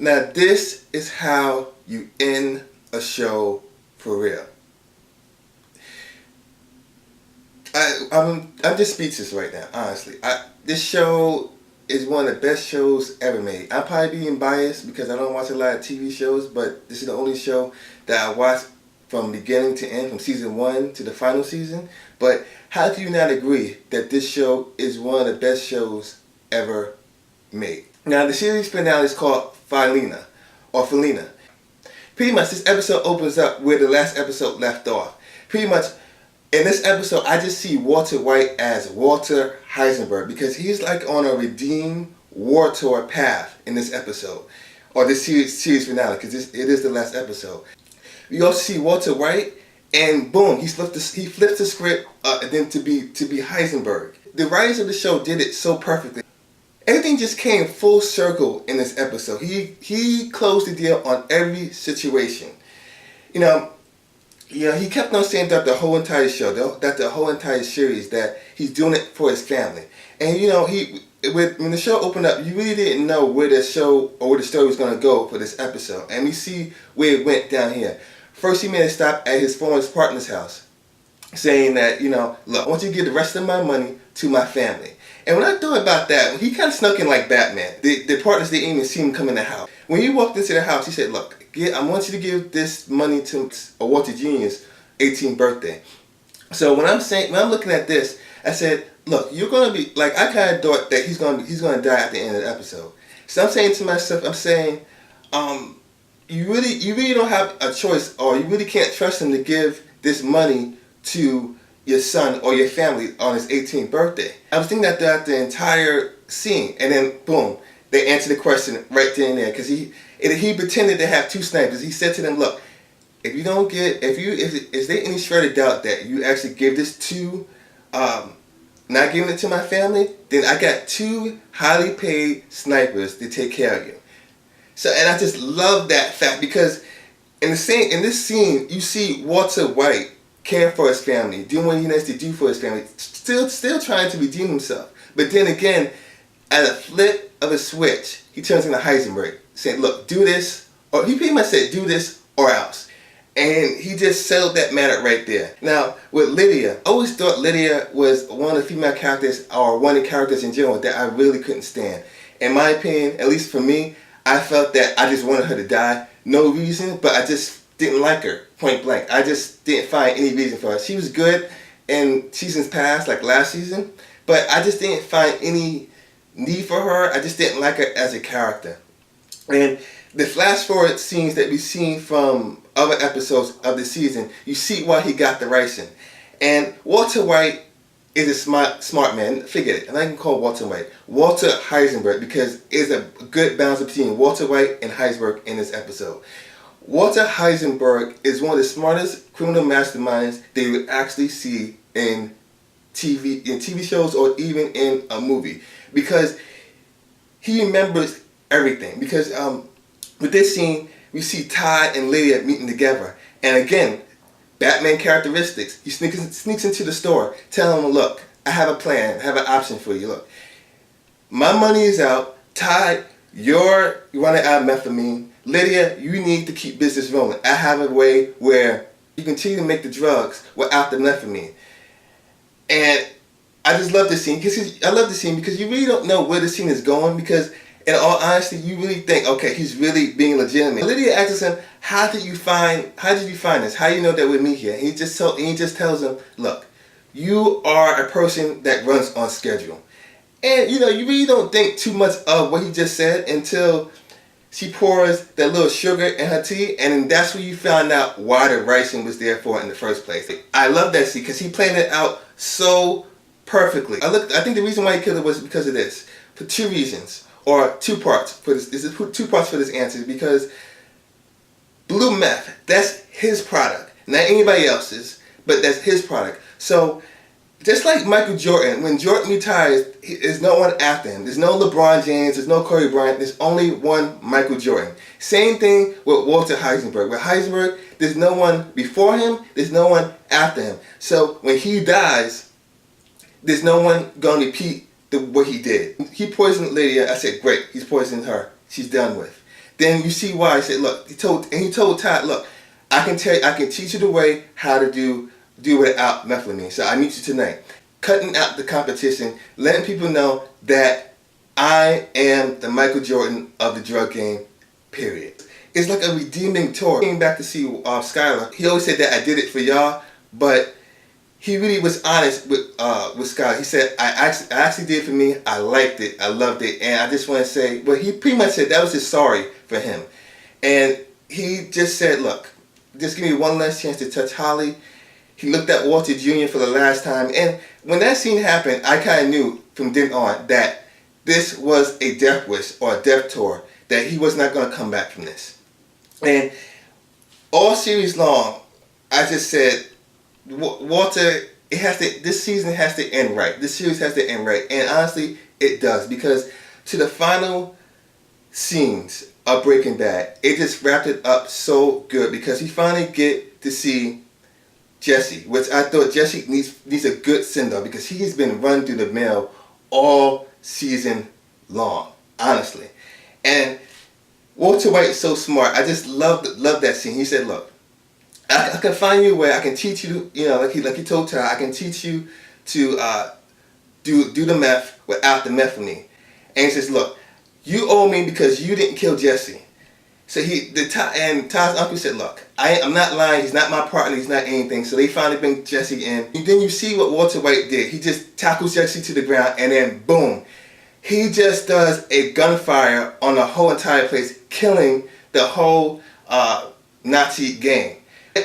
Now this is how you end a show for real. I'm just speechless right now, honestly. This show is one of the best shows ever made. I'm probably being biased because I don't watch a lot of TV shows, but this is the only show that I watched from beginning to end, from season 1 to the final season. But how do you not agree that this show is one of the best shows ever made? Now the series finale is called Felina, or Felina. Pretty much this episode opens up where the last episode left off. Pretty much in this episode, I just see Walter White as Walter Heisenberg because he's like on a redeemed war tour path in this episode, or this series finale, because it is the last episode. You also see Walter White, and boom, he flips the script and then to be Heisenberg. The writers of the show did it so perfectly. Everything just came full circle in this episode. He closed the deal on every situation. He kept on saying that the whole entire show, that the whole entire series, that he's doing it for his family. And when the show opened up, you really didn't know where the show or where the story was going to go for this episode. And we see where it went down here. First, he made a stop at his former partner's house, saying that, look, I want you to give the rest of my money to my family. And when I thought about that, he kind of snuck in like Batman. The partners didn't even see him come in the house. When he walked into the house, he said, look, I want you to give this money to Walter Jr.'s 18th birthday. So when I'm looking at this, I said, look, you're going to be, like, I kind of thought that he's going to die at the end of the episode. So I'm saying to myself, you really don't have a choice, or you really can't trust him to give this money to your son or your family on his 18th birthday. I was thinking that throughout the entire scene, and then boom, they answered the question right then and there, because he pretended to have two snipers. He said to them, look, if there any shred of doubt that you actually give this to, not giving it to my family, then I got 2 highly paid snipers to take care of you. So, and I just love that fact, because in this scene, you see Walter White caring for his family, doing what he needs to do for his family, still trying to redeem himself. But then again, at a flip of a switch, he turns into Heisenberg, saying, look, do this, or he pretty much said, do this or else. And he just settled that matter right there. Now, with Lydia, I always thought Lydia was one of the female characters, or one of the characters in general, that I really couldn't stand. In my opinion, at least for me, I felt that I just wanted her to die. No reason, but I just didn't like her, point blank. I just didn't find any reason for her. She was good in seasons past, like last season, but I just didn't find any need for her. I just didn't like her as a character. And the flash forward scenes that we've seen from other episodes of the season, you see why he got the writing. And Walter White is a smart man. Forget it. And I can call Walter White Walter Heisenberg, because there's a good balance between Walter White and Heisenberg in this episode. Walter Heisenberg is one of the smartest criminal masterminds that you would actually see in TV shows, or even in a movie, because he remembers everything. Because with this scene, we see Todd and Lydia meeting together, and again, Batman characteristics. He sneaks into the store, telling them, look, I have a plan, I have an option for you. Look, my money is out. Todd, you're running out of methamphetamine. Lydia, you need to keep business rolling. I have a way where you continue to make the drugs without the methamphetamine. And I just love this scene, because you really don't know where the scene is going, because in all honesty, you really think, okay, he's really being legitimate. Lydia asks him, how did you find this? How do you know that we're me here? And he just tells him, look, you are a person that runs on schedule. And you really don't think too much of what he just said until she pours that little sugar in her tea, and then that's when you found out why the writing was there for it in the first place. I love that scene because he played it out so perfectly. I think the reason why he killed it was because of this, for 2 reasons, or 2 parts for this. This is 2 parts for this answer, because blue meth, that's his product, not anybody else's, but that's his product. So just like Michael Jordan, when Jordan retires, there's no one after him. There's no LeBron James, there's no Kobe Bryant, there's only one Michael Jordan. Same thing with Walter Heisenberg. With Heisenberg, there's no one before him, there's no one after him. So when he dies, there's no one going to repeat what he did. He poisoned Lydia. I said, great, he's poisoned her. She's done with. then you see why. He said, look, he told Todd, look, I can teach you the way how to do without methamphetamine. So I meet you tonight. Cutting out the competition, letting people know that I am the Michael Jordan of the drug game, period. It's like a redeeming tour. Came back to see Skylar. He always said that I did it for y'all, but he really was honest with Skylar. He said, I actually did it for me. I liked it. I loved it. And I just want to say, well, he pretty much said that was just sorry for him. And he just said, look, just give me one last chance to touch Holly. He looked at Walter Jr. for the last time. And when that scene happened, I kind of knew from then on that this was a death wish or a death tour, that he was not going to come back from this. And all series long, I just said, Walter, this season has to end right. This series has to end right. And honestly, it does. Because to the final scenes of Breaking Bad, it just wrapped it up so good. Because we finally get to see Jesse, which I thought Jesse needs a good send-off. Because he's been run through the mill all season long. Honestly. And Walter White is so smart. I just love that scene. He said, look, I can find you a way. I can teach you, like he told Ty, I can teach you to do the meth without the methamphetamine. And he says, look, you owe me because you didn't kill Jesse. So Ty's uncle said, look, I'm not lying. He's not my partner. He's not anything. So they finally bring Jesse in. And then you see what Walter White did. He just tackles Jesse to the ground, and then boom. He just does a gunfire on the whole entire place, killing the whole Nazi gang.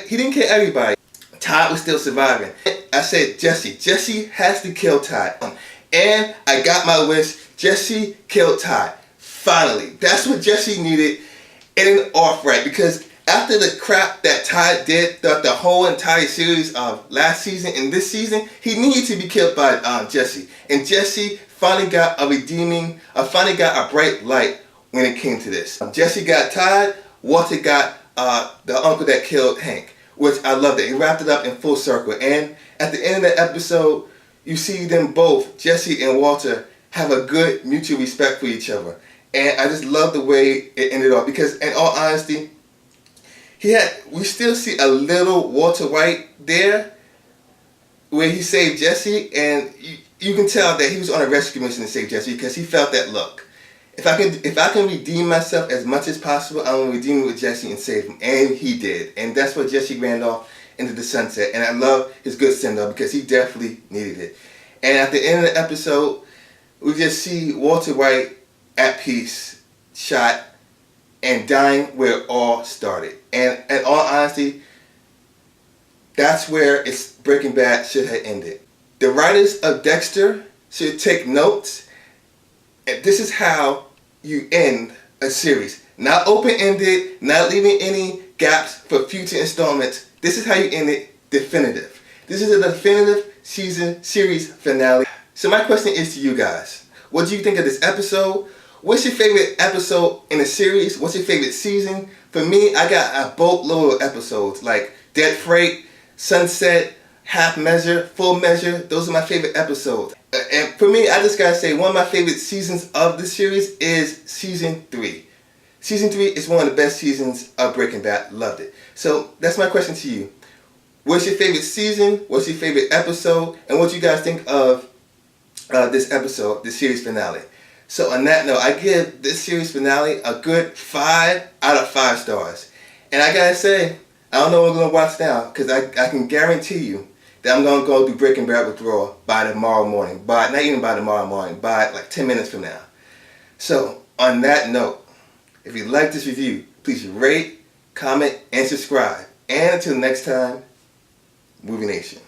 He didn't kill everybody. Todd was still surviving. I said, Jesse has to kill Todd. And I got my wish. Jesse killed Todd. Finally. That's what Jesse needed. And off right. Because after the crap that Todd did throughout the whole entire series of last season and this season, he needed to be killed by Jesse. And Jesse finally got finally got a bright light when it came to this. Jesse got Todd. Walter got the uncle that killed Hank, which I loved it. He wrapped it up in full circle. And at the end of the episode, you see them both, Jesse and Walter, have a good mutual respect for each other. And I just love the way it ended off. Because in all honesty, we still see a little Walter White there where he saved Jesse, and you can tell that he was on a rescue mission to save Jesse, because he felt that, look, if I can redeem myself as much as possible, I'm going to redeem it with Jesse and save him. And he did. And that's what Jesse ran off into the sunset. And I love his good send-off because he definitely needed it. And at the end of the episode, we just see Walter White at peace, shot, and dying where it all started. And in all honesty, that's where Breaking Bad should have ended. The writers of Dexter should take notes. And this is how you end a series. Not open-ended, not leaving any gaps for future installments. This is how you end it definitive. This is a definitive series finale. So my question is to you guys. What do you think of this episode? What's your favorite episode in the series? What's your favorite season? For me, I got a boatload of episodes like Dead Freight, Sunset, Half Measure, Full Measure. Those are my favorite episodes. And for me, I just gotta say, one of my favorite seasons of the series is Season 3. Season 3 is one of the best seasons of Breaking Bad. Loved it. So that's my question to you. What's your favorite season? What's your favorite episode? And what you guys think of this episode, the series finale? So on that note, I give this series finale a good 5 out of 5 stars. And I gotta say, I don't know what I'm gonna watch now, because I can guarantee you that I'm gonna go do Breaking Bad Withdrawal by tomorrow morning. Not even by tomorrow morning, by like 10 minutes from now. So on that note, if you like this review, please rate, comment, and subscribe. And until next time, Movie Nation.